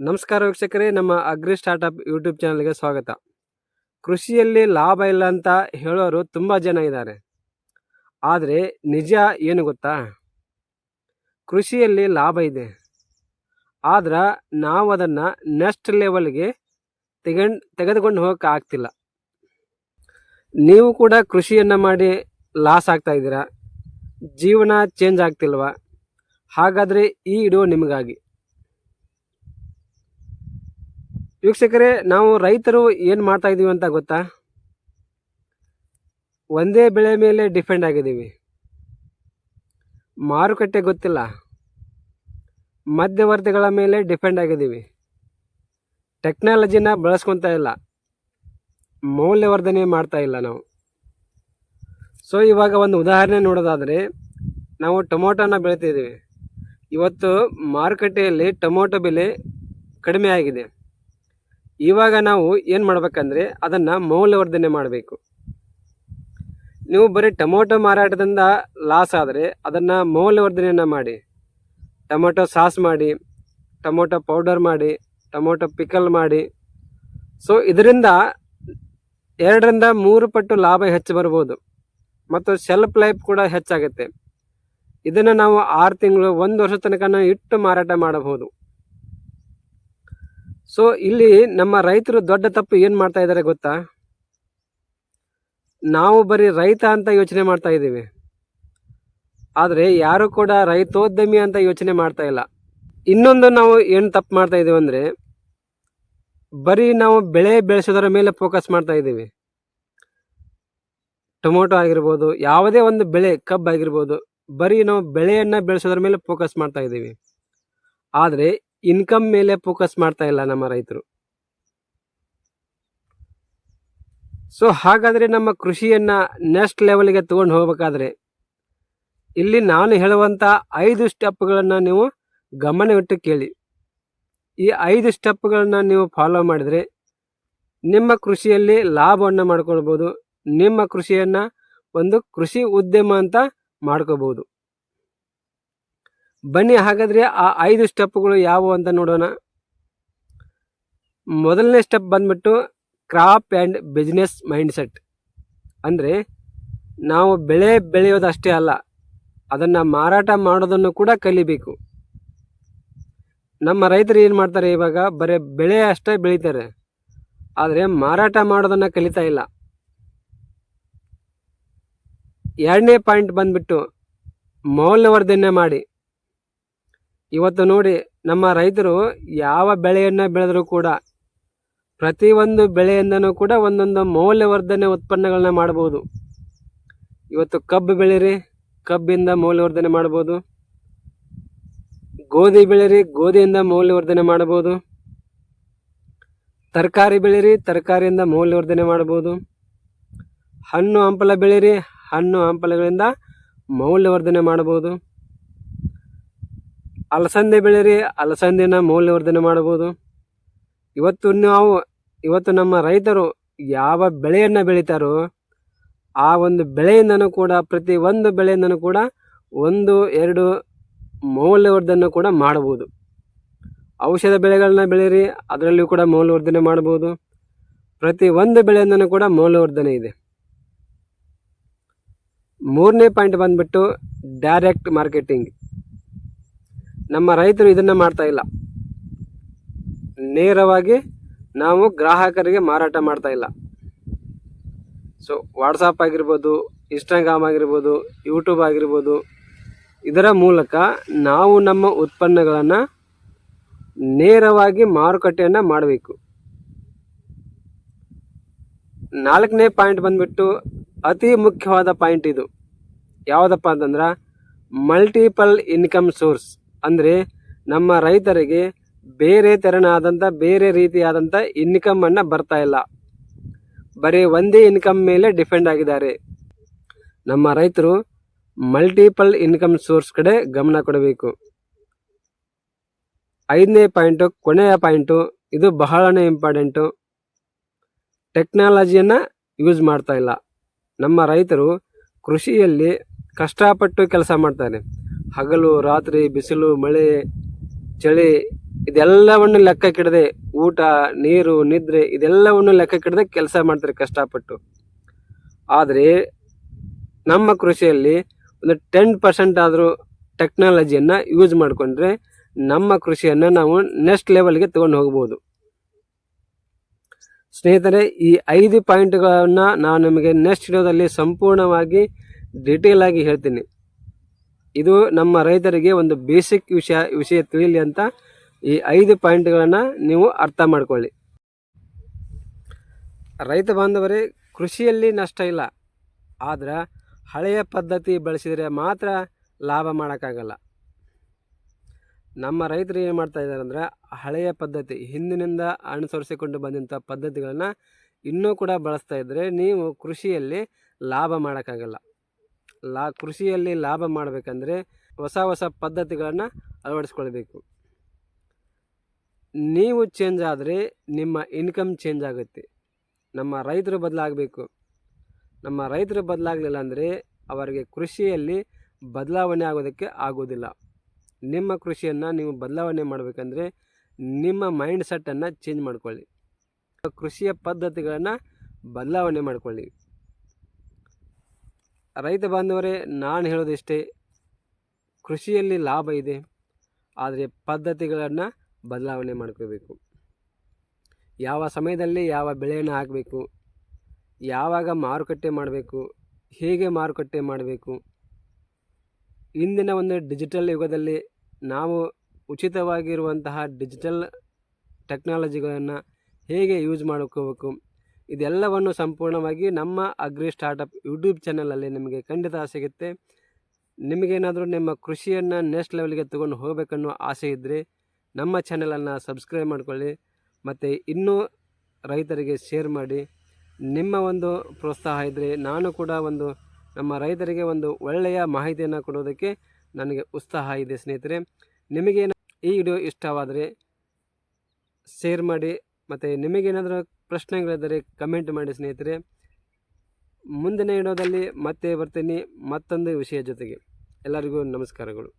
ನಮಸ್ಕಾರ ವೀಕ್ಷಕರೇ, ನಮ್ಮ ಅಗ್ರಿ ಸ್ಟಾರ್ಟಪ್ ಯೂಟ್ಯೂಬ್ ಚಾನಲ್ಗೆ ಸ್ವಾಗತ. ಕೃಷಿಯಲ್ಲಿ ಲಾಭ ಇಲ್ಲ ಅಂತ ಹೇಳೋರು ತುಂಬ ಜನ ಇದ್ದಾರೆ. ಆದರೆ ನಿಜ ಏನು ಗೊತ್ತಾ? ಕೃಷಿಯಲ್ಲಿ ಲಾಭ ಇದೆ, ಆದ್ರೆ ನಾವು ಅದನ್ನು ನೆಕ್ಸ್ಟ್ ಲೆವೆಲ್ಗೆ ತೆಗೆದುಕೊಂಡು ಹೋಗೋಕೆ ಆಗ್ತಿಲ್ಲ. ನೀವು ಕೂಡ ಕೃಷಿಯನ್ನು ಮಾಡಿ ಲಾಸ್ ಆಗ್ತಾ ಇದ್ದೀರಾ, ಜೀವನ ಚೇಂಜ್ ಆಗ್ತಿಲ್ವಾ? ಹಾಗಾದರೆ ಈ ವಿಡಿಯೋ ನಿಮಗಾಗಿ. ವೀಕ್ಷಕರೇ, ನಾವು ರೈತರು ಏನು ಮಾಡ್ತಾ ಇದ್ದೀವಿ ಅಂತ ಗೊತ್ತಾ? ಒಂದೇ ಬೆಳೆ ಮೇಲೆ ಡಿಪೆಂಡ್ ಆಗಿದ್ದೀವಿ. ಮಾರುಕಟ್ಟೆ ಗೊತ್ತಿಲ್ಲ, ಮಧ್ಯವರ್ತಿಗಳ ಮೇಲೆ ಡಿಪೆಂಡ್ ಆಗಿದ್ದೀವಿ. ಟೆಕ್ನಾಲಜಿನ ಬಳಸ್ಕೊತಾ ಇಲ್ಲ, ಮೌಲ್ಯವರ್ಧನೆ ಮಾಡ್ತಾ ಇಲ್ಲ ನಾವು. ಸೊ ಇವಾಗ ಒಂದು ಉದಾಹರಣೆ ನೋಡೋದಾದರೆ, ನಾವು ಟೊಮೊಟೊನ ಬೆಳಿತಿದ್ದೀವಿ. ಇವತ್ತು ಮಾರುಕಟ್ಟೆಯಲ್ಲಿ ಟೊಮೊಟೊ ಬೆಲೆ ಕಡಿಮೆ ಆಗಿದೆ. ಇವಾಗ ನಾವು ಏನು ಮಾಡಬೇಕಂದ್ರೆ ಅದನ್ನು ಮೌಲ್ಯವರ್ಧನೆ ಮಾಡಬೇಕು. ನೀವು ಬರೀ ಟೊಮೊಟೊ ಮಾರಾಟದಿಂದ ಲಾಸ್ ಆದರೆ ಅದನ್ನು ಮೌಲ್ಯವರ್ಧನೆಯನ್ನು ಮಾಡಿ, ಟೊಮೊಟೊ ಸಾಸ್ ಮಾಡಿ, ಟೊಮೊಟೊ ಪೌಡರ್ ಮಾಡಿ, ಟೊಮೊಟೊ ಪಿಕಲ್ ಮಾಡಿ. ಸೊ ಇದರಿಂದ 2ರಿಂದ 3 ಪಟ್ಟು ಲಾಭ ಹೆಚ್ಚು ಬರ್ಬೋದು ಮತ್ತು ಸೆಲ್ಫ್ ಲೈಫ್ ಕೂಡ ಹೆಚ್ಚಾಗುತ್ತೆ. ಇದನ್ನು ನಾವು 6 ತಿಂಗಳು 1 ವರ್ಷ ತನಕ ಇಟ್ಟು ಮಾರಾಟ ಮಾಡಬಹುದು. ಸೊ ಇಲ್ಲಿ ನಮ್ಮ ರೈತರು ದೊಡ್ಡ ತಪ್ಪು ಏನು ಮಾಡ್ತಾ ಇದ್ದಾರೆ ಗೊತ್ತಾ? ನಾವು ಬರೀ ರೈತ ಅಂತ ಯೋಚನೆ ಮಾಡ್ತಾ ಇದ್ದೀವಿ, ಆದರೆ ಯಾರು ಕೂಡ ರೈತೋದ್ಯಮಿ ಅಂತ ಯೋಚನೆ ಮಾಡ್ತಾ ಇಲ್ಲ. ಇನ್ನೊಂದು ನಾವು ಏನು ತಪ್ಪು ಮಾಡ್ತಾ ಇದ್ದೀವಿ ಅಂದರೆ, ಬರೀ ನಾವು ಬೆಳೆ ಬೆಳೆಸೋದರ ಮೇಲೆ ಫೋಕಸ್ ಮಾಡ್ತಾ ಇದ್ದೀವಿ. ಟೊಮೊಟೊ ಆಗಿರ್ಬೋದು, ಯಾವುದೇ ಒಂದು ಬೆಳೆ, ಕಬ್ಬು ಆಗಿರ್ಬೋದು, ಬರೀ ನಾವು ಬೆಳೆಯನ್ನು ಬೆಳೆಸೋದ್ರ ಮೇಲೆ ಫೋಕಸ್ ಮಾಡ್ತಾ ಇದ್ದೀವಿ, ಆದರೆ ಇನ್ಕಮ್ ಮೇಲೆ ಫೋಕಸ್ ಮಾಡ್ತಾ ಇಲ್ಲ ನಮ್ಮ ರೈತರು. ಸೊ ಹಾಗಾದರೆ ನಮ್ಮ ಕೃಷಿಯನ್ನು ನೆಕ್ಸ್ಟ್ ಲೆವೆಲ್ಗೆ ತೊಗೊಂಡು ಹೋಗಬೇಕಾದ್ರೆ ಇಲ್ಲಿ ನಾನು ಹೇಳುವಂಥ 5 ಸ್ಟೆಪ್ಗಳನ್ನು ನೀವು ಗಮನವಿಟ್ಟು ಕೇಳಿ. ಈ 5 ಸ್ಟೆಪ್ಗಳನ್ನು ನೀವು ಫಾಲೋ ಮಾಡಿದರೆ ನಿಮ್ಮ ಕೃಷಿಯಲ್ಲಿ ಲಾಭವನ್ನು ಮಾಡ್ಕೊಳ್ಬೋದು. ನಿಮ್ಮ ಕೃಷಿಯನ್ನು ಒಂದು ಕೃಷಿ ಉದ್ಯಮ ಅಂತ ಮಾಡ್ಕೋಬೋದು. ಬನ್ನಿ ಹಾಗಾದರೆ ಆ 5 ಸ್ಟೆಪ್ಗಳು ಯಾವುವು ಅಂತ ನೋಡೋಣ. ಮೊದಲನೇ ಸ್ಟೆಪ್ ಬಂದ್ಬಿಟ್ಟು ಕ್ರಾಪ್ ಆ್ಯಂಡ್ ಬಿಸ್ನೆಸ್ ಮೈಂಡ್ಸೆಟ್. ಅಂದರೆ ನಾವು ಬೆಳೆ ಬೆಳೆಯೋದಷ್ಟೇ ಅಲ್ಲ, ಅದನ್ನು ಮಾರಾಟ ಮಾಡೋದನ್ನು ಕೂಡ ಕಲಿಬೇಕು. ನಮ್ಮ ರೈತರು ಏನು ಮಾಡ್ತಾರೆ, ಇವಾಗ ಬರೀ ಬೆಳೆ ಅಷ್ಟೇ ಬೆಳೀತಾರೆ, ಆದರೆ ಮಾರಾಟ ಮಾಡೋದನ್ನು ಕಲಿತಾ ಇಲ್ಲ. 2ನೇ ಪಾಯಿಂಟ್ ಬಂದ್ಬಿಟ್ಟು ಮೌಲ್ಯವರ್ಧನೆ ಮಾಡಿ. ಇವತ್ತು ನೋಡಿ, ನಮ್ಮ ರೈತರು ಯಾವ ಬೆಳೆಯನ್ನು ಬೆಳೆದರೂ ಕೂಡ ಪ್ರತಿಯೊಂದು ಬೆಳೆಯಿಂದನೂ ಕೂಡ ಒಂದೊಂದು ಮೌಲ್ಯವರ್ಧನೆ ಉತ್ಪನ್ನಗಳನ್ನ ಮಾಡ್ಬೋದು. ಇವತ್ತು ಕಬ್ಬು ಬೆಳೀರಿ, ಕಬ್ಬಿಂದ ಮೌಲ್ಯವರ್ಧನೆ ಮಾಡ್ಬೋದು. ಗೋಧಿ ಬೆಳೀರಿ, ಗೋಧಿಯಿಂದ ಮೌಲ್ಯವರ್ಧನೆ ಮಾಡ್ಬೋದು. ತರಕಾರಿ ಬೆಳೀರಿ, ತರಕಾರಿಯಿಂದ ಮೌಲ್ಯವರ್ಧನೆ ಮಾಡ್ಬೋದು. ಹಣ್ಣು ಹಂಪಲ ಬೆಳೀರಿ, ಹಣ್ಣು ಹಂಪಲಗಳಿಂದ ಮೌಲ್ಯವರ್ಧನೆ ಮಾಡ್ಬೋದು. ಅಲಸಂದೆ ಬೆಳೀರಿ, ಅಲಸಂದಿನ ಮೌಲ್ಯವರ್ಧನೆ ಮಾಡ್ಬೋದು. ಇವತ್ತು ನಮ್ಮ ರೈತರು ಯಾವ ಬೆಳೆಯನ್ನು ಬೆಳೀತಾರೋ ಆ ಒಂದು ಬೆಳೆಯಿಂದನೂ ಕೂಡ, ಪ್ರತಿ ಒಂದು ಬೆಳೆಯಿಂದನೂ ಕೂಡ 1-2 ಮೌಲ್ಯವರ್ಧನೆ ಕೂಡ ಮಾಡ್ಬೋದು. ಔಷಧ ಬೆಳೆಗಳನ್ನ ಬೆಳೀರಿ, ಅದರಲ್ಲಿಯೂ ಕೂಡ ಮೌಲ್ಯವರ್ಧನೆ ಮಾಡ್ಬೋದು. ಪ್ರತಿ ಒಂದು ಬೆಳೆಯಿಂದನೂ ಕೂಡ ಮೌಲ್ಯವರ್ಧನೆ ಇದೆ. 3ನೇ ಪಾಯಿಂಟ್ ಬಂದ್ಬಿಟ್ಟು ಡೈರೆಕ್ಟ್ ಮಾರ್ಕೆಟಿಂಗ್. ನಮ್ಮ ರೈತರು ಇದನ್ನು ಮಾಡ್ತಾ ಇಲ್ಲ. ನೇರವಾಗಿ ನಾವು ಗ್ರಾಹಕರಿಗೆ ಮಾರಾಟ ಮಾಡ್ತಾ ಇಲ್ಲ. ಸೊ ವಾಟ್ಸಪ್ ಆಗಿರ್ಬೋದು, ಇನ್ಸ್ಟಾಗ್ರಾಮ್ ಆಗಿರ್ಬೋದು, ಯೂಟ್ಯೂಬ್ ಆಗಿರ್ಬೋದು, ಇದರ ಮೂಲಕ ನಾವು ನಮ್ಮ ಉತ್ಪನ್ನಗಳನ್ನು ನೇರವಾಗಿ ಮಾರುಕಟ್ಟೆಯನ್ನು ಮಾಡಬೇಕು. 4ನೇ ಪಾಯಿಂಟ್ ಬಂದ್ಬಿಟ್ಟು ಅತಿ ಮುಖ್ಯವಾದ ಪಾಯಿಂಟ್. ಇದು ಯಾವುದಪ್ಪ ಅಂತಂದ್ರೆ ಮಲ್ಟಿಪಲ್ ಇನ್ಕಮ್ ಸೋರ್ಸ್. ಅಂದರೆ ನಮ್ಮ ರೈತರಿಗೆ ಬೇರೆ ತೆರನಾದಂಥ, ಬೇರೆ ರೀತಿಯಾದಂಥ ಇನ್ಕಮನ್ನು ಬರ್ತಾ ಇಲ್ಲ, ಬರೀ ಒಂದೇ ಇನ್ಕಮ್ ಮೇಲೆ ಡಿಪೆಂಡ್ ಆಗಿದ್ದಾರೆ. ನಮ್ಮ ರೈತರು ಮಲ್ಟಿಪಲ್ ಇನ್ಕಮ್ ಸೋರ್ಸ್ ಕಡೆ ಗಮನ ಕೊಡಬೇಕು. 5ನೇ ಪಾಯಿಂಟು, ಕೊನೆಯ ಪಾಯಿಂಟು, ಇದು ಬಹಳನೇ ಇಂಪಾರ್ಟೆಂಟು. ಟೆಕ್ನಾಲಜಿಯನ್ನು ಯೂಸ್ ಮಾಡ್ತಾ ಇಲ್ಲ. ನಮ್ಮ ರೈತರು ಕೃಷಿಯಲ್ಲಿ ಕಷ್ಟಪಟ್ಟು ಕೆಲಸ ಮಾಡ್ತಾರೆ. ಹಗಲು ರಾತ್ರಿ, ಬಿಸಿಲು ಮಳೆ ಚಳಿ ಇದೆಲ್ಲವನ್ನು ಲೆಕ್ಕಕ್ಕಿಡದೆ ಊಟ, ನೀರು, ನಿದ್ರೆ ಇದೆಲ್ಲವನ್ನು ಲೆಕ್ಕಕ್ಕಿಡದೆ ಕೆಲಸ ಮಾಡ್ತಾರೆ ಕಷ್ಟಪಟ್ಟು. ಆದರೆ ನಮ್ಮ ಕೃಷಿಯಲ್ಲಿ ಒಂದು 10% ಆದರೂ ಟೆಕ್ನಾಲಜಿಯನ್ನು ಯೂಸ್ ಮಾಡಿಕೊಂಡ್ರೆ ನಮ್ಮ ಕೃಷಿಯನ್ನು ನಾವು ನೆಕ್ಸ್ಟ್ ಲೆವೆಲ್ಗೆ ತಗೊಂಡು ಹೋಗ್ಬೋದು. ಸ್ನೇಹಿತರೆ, ಈ 5 ಪಾಯಿಂಟ್ಗಳನ್ನು ನಾನು ನಿಮಗೆ ನೆಕ್ಸ್ಟ್ ವಿಡಿಯೋದಲ್ಲಿ ಸಂಪೂರ್ಣವಾಗಿ ಡೀಟೇಲ್ ಆಗಿ ಹೇಳ್ತೀನಿ. ಇದು ನಮ್ಮ ರೈತರಿಗೆ ಒಂದು ಬೇಸಿಕ್ ವಿಷಯ ತಿಳಿಯಲಿ ಅಂತ ಈ 5 ಪಾಯಿಂಟ್ಗಳನ್ನು ನೀವು ಅರ್ಥ ಮಾಡ್ಕೊಳ್ಳಿ. ರೈತ ಬಾಂಧವರೇ, ಕೃಷಿಯಲ್ಲಿ ನಷ್ಟ ಇಲ್ಲ, ಆದ್ರೆ ಹಳೆಯ ಪದ್ಧತಿ ಬಳಸಿದರೆ ಮಾತ್ರ ಲಾಭ ಮಾಡೋಕ್ಕಾಗಲ್ಲ. ನಮ್ಮ ರೈತರು ಏನು ಮಾಡ್ತಾ ಇದ್ದಾರೆ ಅಂದರೆ, ಹಳೆಯ ಪದ್ಧತಿ ಹಿಂದಿನಿಂದ ಅನುಸರಿಸಿಕೊಂಡು ಬಂದಂಥ ಪದ್ಧತಿಗಳನ್ನು ಇನ್ನೂ ಕೂಡ ಬಳಸ್ತಾ ಇದ್ದರೆ ನೀವು ಕೃಷಿಯಲ್ಲಿ ಲಾಭ ಮಾಡೋಕ್ಕಾಗಲ್ಲ. ಕೃಷಿಯಲ್ಲಿ ಲಾಭ ಮಾಡಬೇಕಂದ್ರೆ ಹೊಸ ಪದ್ಧತಿಗಳನ್ನು ಅಳವಡಿಸ್ಕೊಳ್ಬೇಕು. ನೀವು ಚೇಂಜ್ ಆದರೆ ನಿಮ್ಮ ಇನ್ಕಮ್ ಚೇಂಜ್ ಆಗುತ್ತೆ. ನಮ್ಮ ರೈತರು ಬದಲಾಗಬೇಕು. ನಮ್ಮ ರೈತರು ಬದಲಾಗಲಿಲ್ಲ ಅಂದರೆ ಅವರಿಗೆ ಕೃಷಿಯಲ್ಲಿ ಬದಲಾವಣೆ ಆಗೋದಕ್ಕೆ ಆಗೋದಿಲ್ಲ. ನಿಮ್ಮ ಕೃಷಿಯನ್ನು ನೀವು ಬದಲಾವಣೆ ಮಾಡಬೇಕಂದ್ರೆ ನಿಮ್ಮ ಮೈಂಡ್ ಸೆಟ್ಟನ್ನು ಚೇಂಜ್ ಮಾಡ್ಕೊಳ್ಳಿ, ಕೃಷಿಯ ಪದ್ಧತಿಗಳನ್ನು ಬದಲಾವಣೆ ಮಾಡಿಕೊಳ್ಳಿ. ರೈತ ಬಾಂಧವರೇ, ನಾನು ಹೇಳೋದಿಷ್ಟೇ, ಕೃಷಿಯಲ್ಲಿ ಲಾಭ ಇದೆ, ಆದರೆ ಪದ್ಧತಿಗಳನ್ನು ಬದಲಾವಣೆ ಮಾಡ್ಕೋಬೇಕು. ಯಾವ ಸಮಯದಲ್ಲಿ ಯಾವ ಬೆಳೆಯನ್ನು ಹಾಕಬೇಕು, ಯಾವಾಗ ಮಾರುಕಟ್ಟೆ ಮಾಡಬೇಕು, ಹೇಗೆ ಮಾರುಕಟ್ಟೆ ಮಾಡಬೇಕು. ಇಂದಿನ ಒಂದು ಡಿಜಿಟಲ್ ಯುಗದಲ್ಲಿ ನಾವು ಉಚಿತವಾಗಿರುವಂತಹ ಡಿಜಿಟಲ್ ಟೆಕ್ನಾಲಜಿಗಳನ್ನು ಹೇಗೆ ಯೂಸ್ ಮಾಡ್ಕೋಬೇಕು, ಇದೆಲ್ಲವನ್ನು ಸಂಪೂರ್ಣವಾಗಿ ನಮ್ಮ ಅಗ್ರಿ ಸ್ಟಾರ್ಟಪ್ ಯೂಟ್ಯೂಬ್ ಚಾನಲಲ್ಲಿ ನಿಮಗೆ ಖಂಡಿತ ಸಿಗುತ್ತೆ. ನಿಮಗೇನಾದರೂ ನಿಮ್ಮ ಕೃಷಿಯನ್ನು ನೆಕ್ಸ್ಟ್ ಲೆವೆಲ್ಗೆ ತೊಗೊಂಡು ಹೋಗಬೇಕನ್ನೋ ಆಸೆ ಇದ್ದರೆ ನಮ್ಮ ಚಾನಲನ್ನು ಸಬ್ಸ್ಕ್ರೈಬ್ ಮಾಡಿಕೊಳ್ಳಿ ಮತ್ತು ಇನ್ನೂ ರೈತರಿಗೆ ಶೇರ್ ಮಾಡಿ. ನಿಮ್ಮ ಒಂದು ಪ್ರೋತ್ಸಾಹ ಇದ್ದರೆ ನಾನು ಕೂಡ ನಮ್ಮ ರೈತರಿಗೆ ಒಂದು ಒಳ್ಳೆಯ ಮಾಹಿತಿಯನ್ನು ಕೊಡೋದಕ್ಕೆ ನನಗೆ ಉತ್ಸಾಹ ಇದೆ. ಸ್ನೇಹಿತರೆ, ನಿಮಗೇನು ಈ ವಿಡಿಯೋ ಇಷ್ಟವಾದರೆ ಶೇರ್ ಮಾಡಿ ಮತ್ತು ನಿಮಗೇನಾದರೂ ಪ್ರಶ್ನೆಗಳಿದ್ದರೆ ಕಮೆಂಟ್ ಮಾಡಿ. ಸ್ನೇಹಿತರೆ, ಮುಂದಿನ ವಿಡಿಯೋದಲ್ಲಿ ಮತ್ತೆ ಬರ್ತೀನಿ ಮತ್ತೊಂದು ವಿಷಯ ಜೊತೆಗೆ. ಎಲ್ಲರಿಗೂ ನಮಸ್ಕಾರಗಳು.